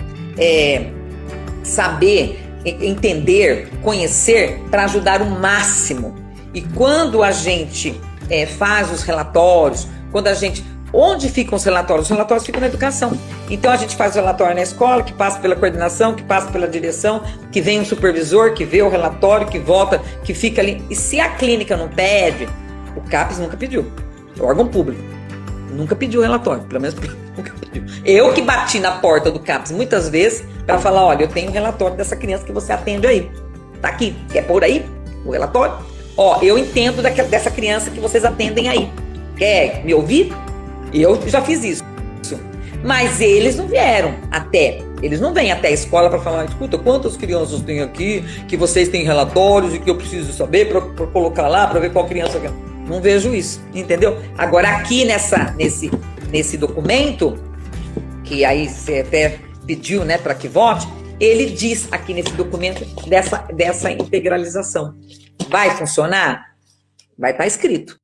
S2: saber, entender, conhecer, para ajudar o máximo. E quando a gente faz os relatórios, onde ficam os relatórios? Os relatórios ficam na educação. Então a gente faz o relatório na escola, que passa pela coordenação, que passa pela direção, que vem um supervisor, que vê o relatório, que volta, que fica ali. E se a clínica não pede, o CAPES nunca pediu. O órgão público nunca pediu relatório, pelo menos nunca pediu. Eu que bati na porta do CAPES muitas vezes para falar, olha, eu tenho um relatório dessa criança que você atende aí. Tá aqui, quer pôr aí o relatório? Ó, eu entendo dessa criança que vocês atendem aí. Quer me ouvir? Eu já fiz isso. Mas eles não eles não vêm até a escola para falar, escuta, quantas crianças tem aqui, que vocês têm relatórios e que eu preciso saber para colocar lá, para ver qual criança quer. Não vejo isso, entendeu? Agora aqui nesse documento, que aí você até pediu, né, para que vote, ele diz aqui nesse documento dessa integralização. Vai funcionar? Vai estar escrito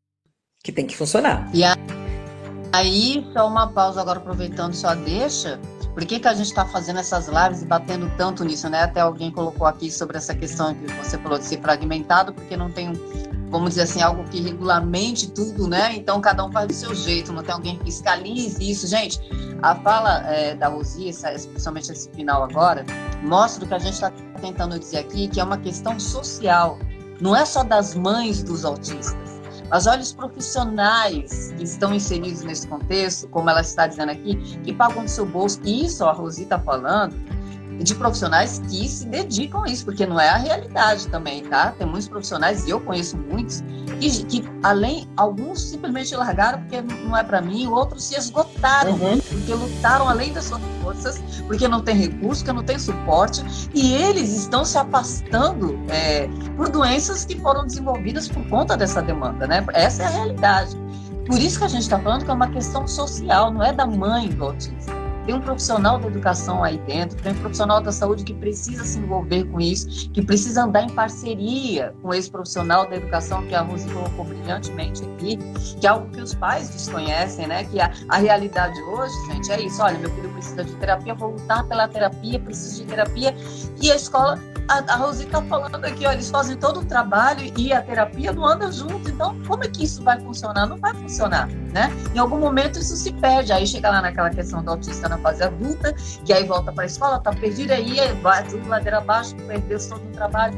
S2: que tem que funcionar.
S1: E aí, só uma pausa agora, aproveitando só deixa. Por que a gente está fazendo essas lives e batendo tanto nisso, né? Até alguém colocou aqui sobre essa questão que você falou de ser fragmentado, porque não tem, vamos dizer assim, algo que regulamente tudo, né? Então, cada um faz do seu jeito, não tem alguém que fiscalize isso. Gente, a fala da Rosi, especialmente esse final agora, mostra o que a gente está tentando dizer aqui, que é uma questão social. Não é só das mães dos autistas. Mas olha os profissionais que estão inseridos nesse contexto, como ela está dizendo aqui, que pagam do seu bolso. Isso a Rosi está falando de profissionais que se dedicam a isso, porque não é a realidade também, tá? Tem muitos profissionais, e eu conheço muitos, que além, alguns simplesmente largaram porque não é para mim, outros se esgotaram, porque lutaram além das suas forças, porque não tem recurso, porque não tem suporte, e eles estão se afastando por doenças que foram desenvolvidas por conta dessa demanda, né? Essa é a realidade. Por isso que a gente está falando que é uma questão social, não é da mãe do autista. Tem um profissional da educação aí dentro, tem um profissional da saúde que precisa se envolver com isso, que precisa andar em parceria com esse profissional da educação, que a Rosi colocou brilhantemente aqui, que é algo que os pais desconhecem, né? Que a realidade hoje, gente, é isso. Olha, meu filho precisa de terapia, vou lutar pela terapia, preciso de terapia. E a escola, a Rosi está falando aqui, olha, eles fazem todo o trabalho e a terapia não anda junto. Então, como é que isso vai funcionar? Não vai funcionar, né? Em algum momento isso se perde, aí chega lá naquela questão do autista na fase adulta, que aí volta para a escola, tá perdido aí, vai tudo ladeira abaixo, perdeu todo o trabalho.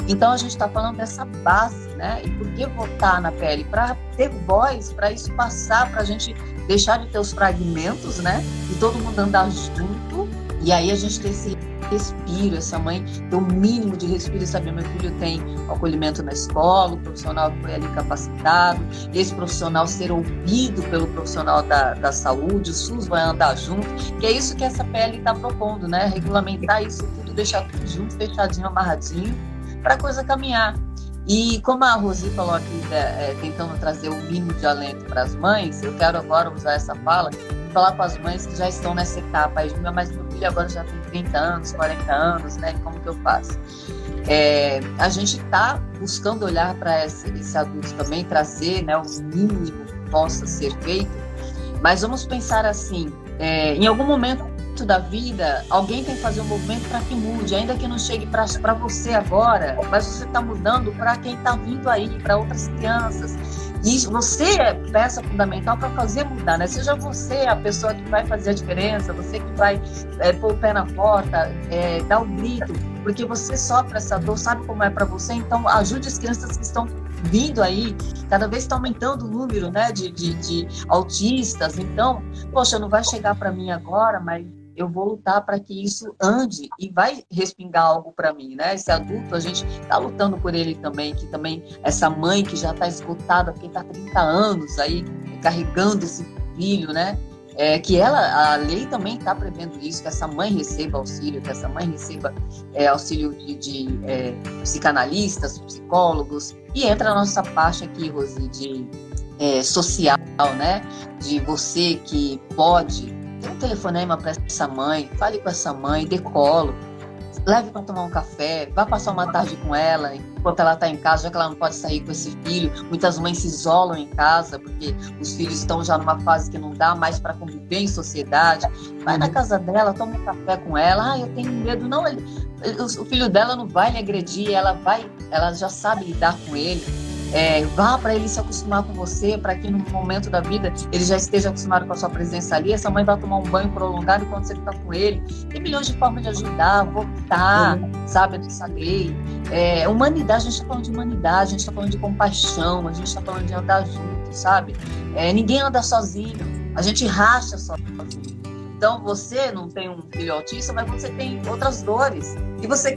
S1: Então a gente está falando dessa base, né? E por que votar na PL? Para ter voz, para isso passar, para a gente deixar de ter os fragmentos, né? E todo mundo andar junto, e aí a gente ter esse respiro, essa mãe ter o mínimo de respiro e saber, meu filho tem acolhimento na escola, o profissional que foi ali capacitado, esse profissional ser ouvido pelo profissional da saúde, o SUS vai andar junto, que é isso que essa PL está propondo, né? Regulamentar isso tudo, deixar tudo junto, fechadinho, amarradinho, para a coisa caminhar. E como a Rosi falou aqui, tentando trazer o mínimo de alento para as mães, eu quero agora usar essa fala e falar com as mães que já estão nessa etapa. Mas meu filho agora já tem 30 anos, 40 anos, né? Como que eu faço? A gente está buscando olhar para esse adulto também, trazer, né, o mínimo que possa ser feito, mas vamos pensar assim, em algum momento da vida, alguém tem que fazer um movimento para que mude, ainda que não chegue para você agora, mas você está mudando para quem está vindo aí, para outras crianças. E você é peça fundamental para fazer mudar, né? Seja você a pessoa que vai fazer a diferença, você que vai pôr o pé na porta, dar o grito, porque você sofre essa dor, sabe como é para você, então ajude as crianças que estão vindo aí, cada vez está aumentando o número, né, de autistas, então, poxa, não vai chegar para mim agora, mas eu vou lutar para que isso ande e vai respingar algo para mim, né? Esse adulto, a gente está lutando por ele também, que também essa mãe que já está esgotada, porque está há 30 anos aí carregando esse filho, né? Que a lei também está prevendo isso, que essa mãe receba auxílio, que essa mãe receba auxílio de psicanalistas, psicólogos, e entra a nossa parte aqui, Rosi, de social, né? De você que pode dê um telefonema para essa mãe, fale com essa mãe, dê colo, leve para tomar um café, vá passar uma tarde com ela, enquanto ela está em casa, já que ela não pode sair com esse filho. Muitas mães se isolam em casa, porque os filhos estão já numa fase que não dá mais para conviver em sociedade. Vai na casa dela, toma um café com ela. Eu tenho medo. Não, o filho dela não vai lhe agredir, ela já sabe lidar com ele. Vá para ele se acostumar com você, para que no momento da vida ele já esteja acostumado com a sua presença ali. Essa mãe vai tomar um banho prolongado enquanto você está com ele. Tem milhões de formas de ajudar, votar, sabe, dessa lei. Humanidade, a gente está falando de humanidade, a gente está falando de compaixão, a gente está falando de andar junto, sabe? Ninguém anda sozinho, a gente racha sozinho. Então, você não tem um filho autista, mas você tem outras dores. E você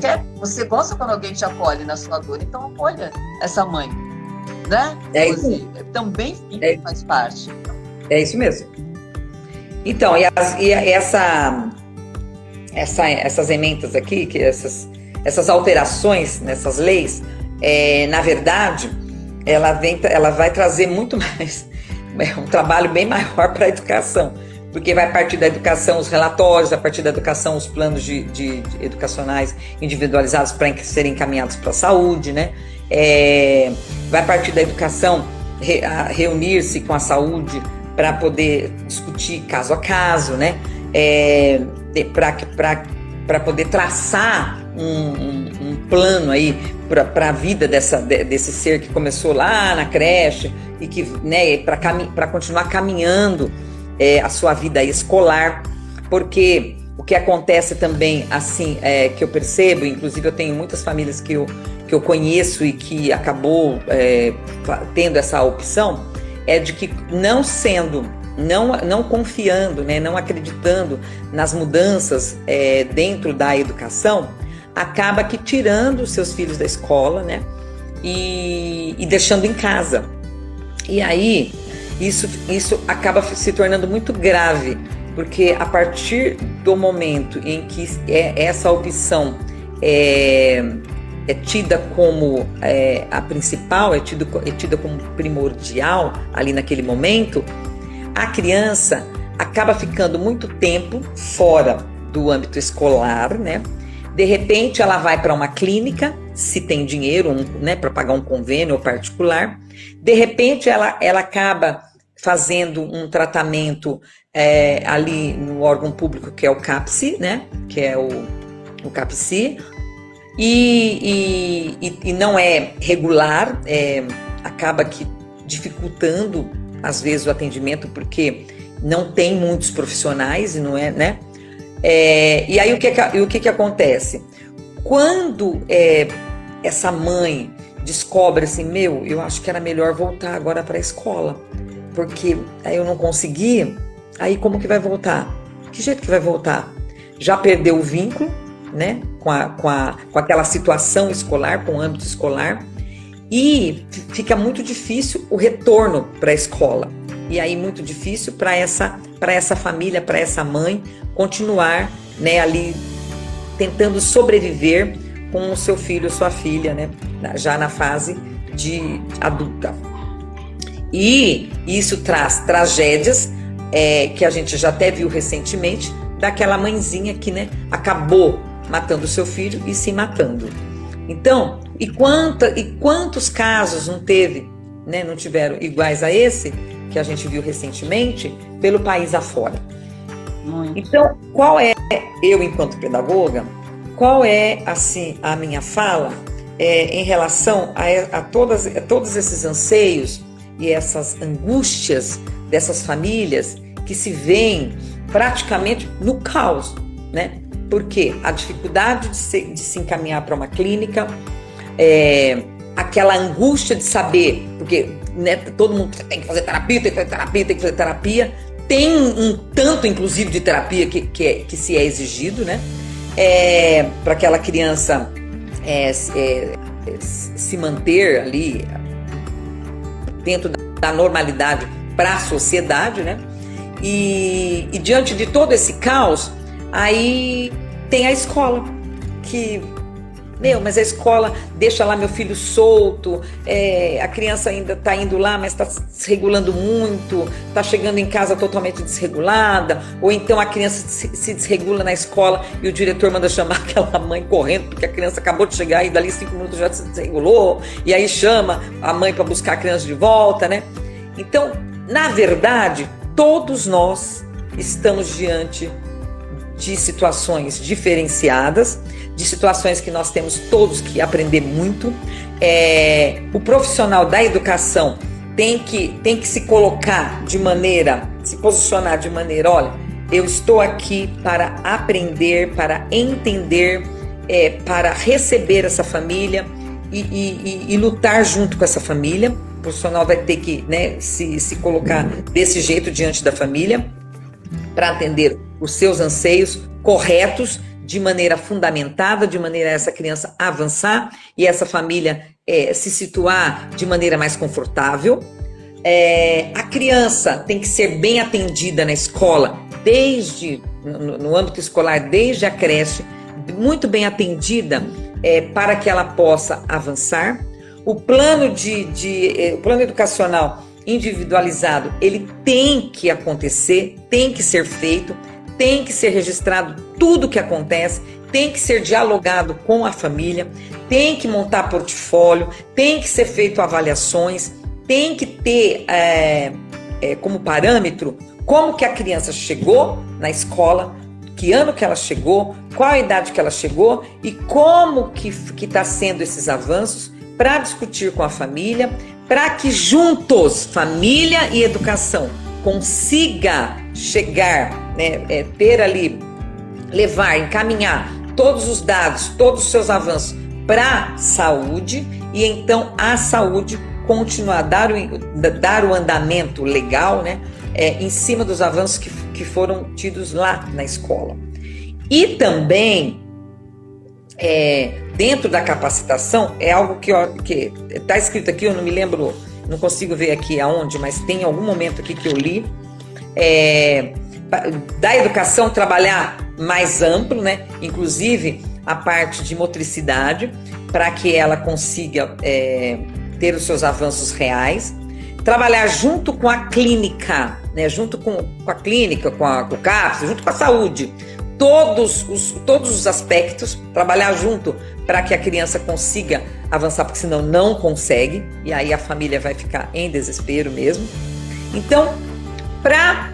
S1: gosta quando alguém te acolhe na sua dor, então acolha essa mãe. Né? Também faz parte.
S2: É isso mesmo. Então, essas emendas aqui, que essas alterações nessas leis, na verdade, ela vai trazer muito mais, um trabalho bem maior para a educação, porque vai partir da educação os relatórios, a partir da educação os planos de educacionais individualizados para serem encaminhados para a saúde, né? Vai partir da educação reunir-se com a saúde para poder discutir caso a caso, né? Para poder traçar um plano aí para a vida desse ser que começou lá na creche e que, né, para continuar caminhando a sua vida escolar, porque o que acontece também, assim, que eu percebo, inclusive eu tenho muitas famílias que eu conheço e que acabou tendo essa opção, é de que não confiando, né, não acreditando nas mudanças dentro da educação, acaba que tirando os seus filhos da escola, né, e deixando em casa. E aí, isso acaba se tornando muito grave, porque a partir do momento em que essa opção é tida como a principal, é tida como primordial ali naquele momento, a criança acaba ficando muito tempo fora do âmbito escolar, né? De repente ela vai para uma clínica, se tem dinheiro, né, para pagar um convênio particular. De repente ela acaba fazendo um tratamento ali no órgão público, que é o CAPS, né? Que é o CAPS, e não é regular, acaba que dificultando às vezes o atendimento, porque não tem muitos profissionais e não é, né? E aí o que acontece? Quando essa mãe descobre assim, eu acho que era melhor voltar agora para a escola, porque aí eu não consegui, aí como que vai voltar? Que jeito que vai voltar? Já perdeu o vínculo, né, com aquela situação escolar, com o âmbito escolar, e fica muito difícil o retorno para a escola. E aí muito difícil para essa família, para essa mãe continuar, né, ali tentando sobreviver com o seu filho, sua filha, né, já na fase de adulta. E isso traz tragédias que a gente já até viu recentemente, daquela mãezinha que, né, acabou matando o seu filho e se matando. Então, e quantos casos não teve, né, não tiveram iguais a esse que a gente viu recentemente pelo país afora?
S1: Muito.
S2: Então, qual é, eu enquanto pedagoga, qual é assim a minha fala em relação a todos esses anseios e essas angústias dessas famílias que se veem praticamente no caos, né? Porque a dificuldade de se encaminhar para uma clínica, aquela angústia de saber, porque, né, todo mundo tem que fazer terapia, tem que fazer terapia, tem que fazer terapia, tem um tanto, inclusive, de terapia que se é exigido, né? Para aquela criança se manter ali dentro da normalidade para a sociedade, né? E diante de todo esse caos, aí tem a escola, que, mas a escola deixa lá meu filho solto, a criança ainda está indo lá, mas está se regulando muito, está chegando em casa totalmente desregulada, ou então a criança se desregula na escola e o diretor manda chamar aquela mãe correndo, porque a criança acabou de chegar e dali 5 minutos já se desregulou, e aí chama a mãe para buscar a criança de volta, né? Então, na verdade, todos nós estamos diante de situações diferenciadas, de situações que nós temos todos que aprender muito. O profissional da educação tem que se colocar se posicionar de maneira, olha, eu estou aqui para aprender, para entender, para receber essa família e lutar junto com essa família. O profissional vai ter que, né, se colocar desse jeito diante da família para atender os seus anseios corretos, de maneira fundamentada, de maneira a essa criança avançar e essa família se situar de maneira mais confortável. A criança tem que ser bem atendida na escola, no âmbito escolar, desde a creche, muito bem atendida para que ela possa avançar. O plano o plano educacional individualizado, ele tem que acontecer, tem que ser feito, tem que ser registrado tudo o que acontece, tem que ser dialogado com a família, tem que montar portfólio, tem que ser feito avaliações, tem que ter como parâmetro como que a criança chegou na escola, que ano que ela chegou, qual a idade que ela chegou e como que está sendo esses avanços, para discutir com a família, para que juntos, família e educação, consiga chegar, né, encaminhar todos os dados, todos os seus avanços para a saúde, e então a saúde continuar a dar o andamento legal, né, em cima dos avanços que foram tidos lá na escola. E também, dentro da capacitação, é algo que está escrito aqui, eu não me lembro, não consigo ver aqui aonde, mas tem algum momento aqui que eu li, da educação trabalhar mais amplo, né? Inclusive a parte de motricidade, para que ela consiga ter os seus avanços reais, trabalhar junto com a clínica, né? Junto com a clínica, com o CAPS, junto com a saúde, todos os aspectos, trabalhar junto para que a criança consiga avançar, porque senão não consegue, e aí a família vai ficar em desespero mesmo. Então, para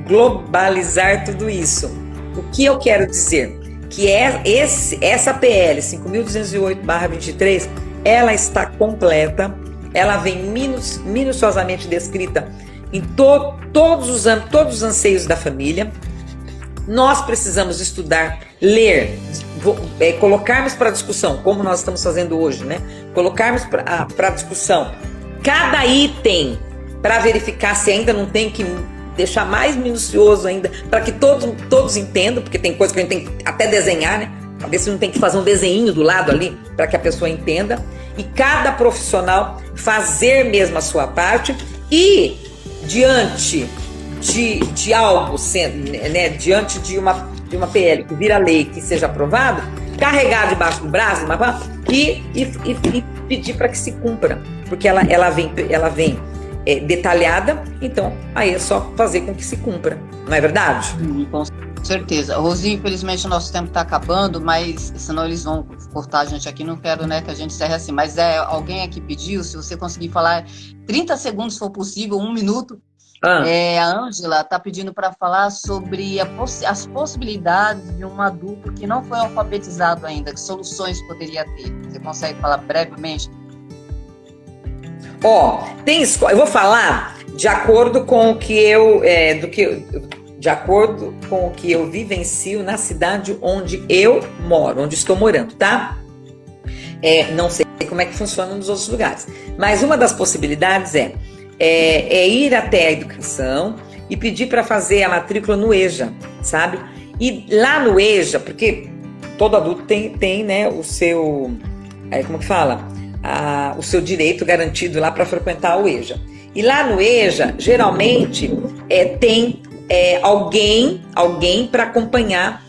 S2: globalizar tudo isso, o que eu quero dizer? Que essa PL 5.208/23, ela está completa, ela vem minuciosamente descrita em todos os anseios da família. Nós precisamos estudar, ler, colocarmos para discussão, como nós estamos fazendo hoje, né? Colocarmos para discussão cada item para verificar se ainda não tem que deixar mais minucioso ainda, para que todos entendam, porque tem coisa que a gente tem que até desenhar, né? Pra ver se não tem que fazer um desenho do lado ali, para que a pessoa entenda. E cada profissional fazer mesmo a sua parte e diante de algo sendo, né, diante de uma PL que vira lei, que seja aprovado, carregar debaixo do braço e pedir para que se cumpra, porque ela vem detalhada, então aí é só fazer com que se cumpra, não é verdade?
S1: Com certeza. Rosi, infelizmente o nosso tempo está acabando, mas senão eles vão cortar a gente aqui, não quero, né, que a gente encerre assim, mas alguém aqui pediu, se você conseguir falar 30 segundos, se for possível, 1 minuto. A Ângela está pedindo para falar sobre as possibilidades de um adulto que não foi alfabetizado ainda, que soluções poderia ter. Você consegue falar brevemente?
S2: Tem escola, eu vou falar de acordo com o que eu vivencio na cidade onde eu moro, onde estou morando, tá? Não sei como é que funciona nos outros lugares, mas uma das possibilidades é ir até a educação e pedir para fazer a matrícula no EJA, sabe? E lá no EJA, porque todo adulto tem, né, o seu, como que fala? O seu direito garantido lá para frequentar o EJA. E lá no EJA, geralmente, tem alguém para acompanhar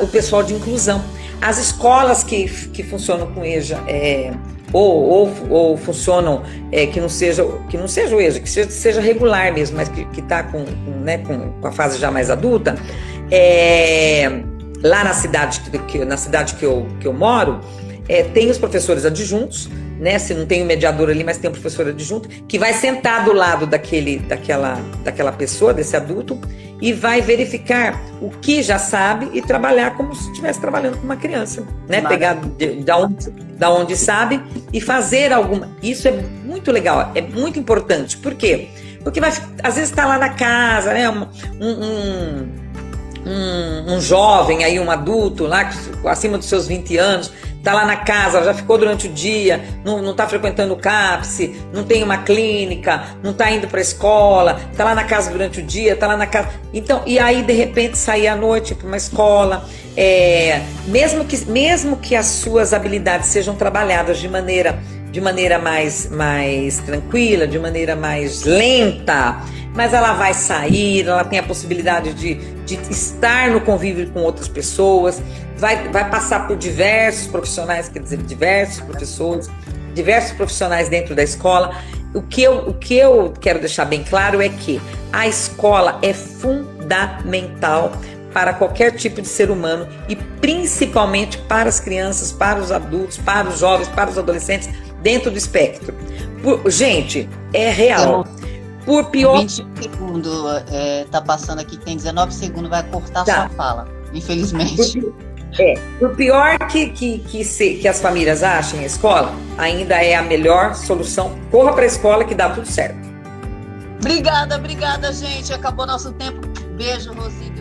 S2: o pessoal de inclusão. As escolas que funcionam com EJA ou funcionam que não seja o EJA, que seja regular mesmo, mas que está com a fase já mais adulta, lá na cidade que eu moro, tem os professores adjuntos, né? Se não tem o mediador ali, mas tem um professor adjunto que vai sentar do lado daquela pessoa, desse adulto, e vai verificar o que já sabe e trabalhar como se estivesse trabalhando com uma criança, né? Pegar da onde sabe e fazer alguma. Isso é muito legal, é muito importante. Por quê? Porque às vezes está lá na casa, né? Um jovem aí, um adulto lá acima dos seus 20 anos, está lá na casa, já ficou durante o dia, não está frequentando o CAPS, não tem uma clínica, não está indo para a escola, está lá na casa durante o dia, está lá na casa. Então, e aí de repente sair à noite para uma escola, mesmo que as suas habilidades sejam trabalhadas de maneira mais tranquila, de maneira mais lenta, mas ela vai sair, ela tem a possibilidade de estar no convívio com outras pessoas, vai passar por diversos profissionais, quer dizer, diversos professores, diversos profissionais dentro da escola. O que eu quero deixar bem claro é que a escola é fundamental para qualquer tipo de ser humano e principalmente para as crianças, para os adultos, para os jovens, para os adolescentes dentro do espectro. Gente, é real. Por pior...
S1: 20 segundos, tá passando aqui, tem 19 segundos, vai cortar sua fala, infelizmente.
S2: Por pior que as famílias achem a escola, ainda é a melhor solução. Corra para a escola que dá tudo certo.
S1: Obrigada, gente. Acabou nosso tempo. Beijo, Rosi.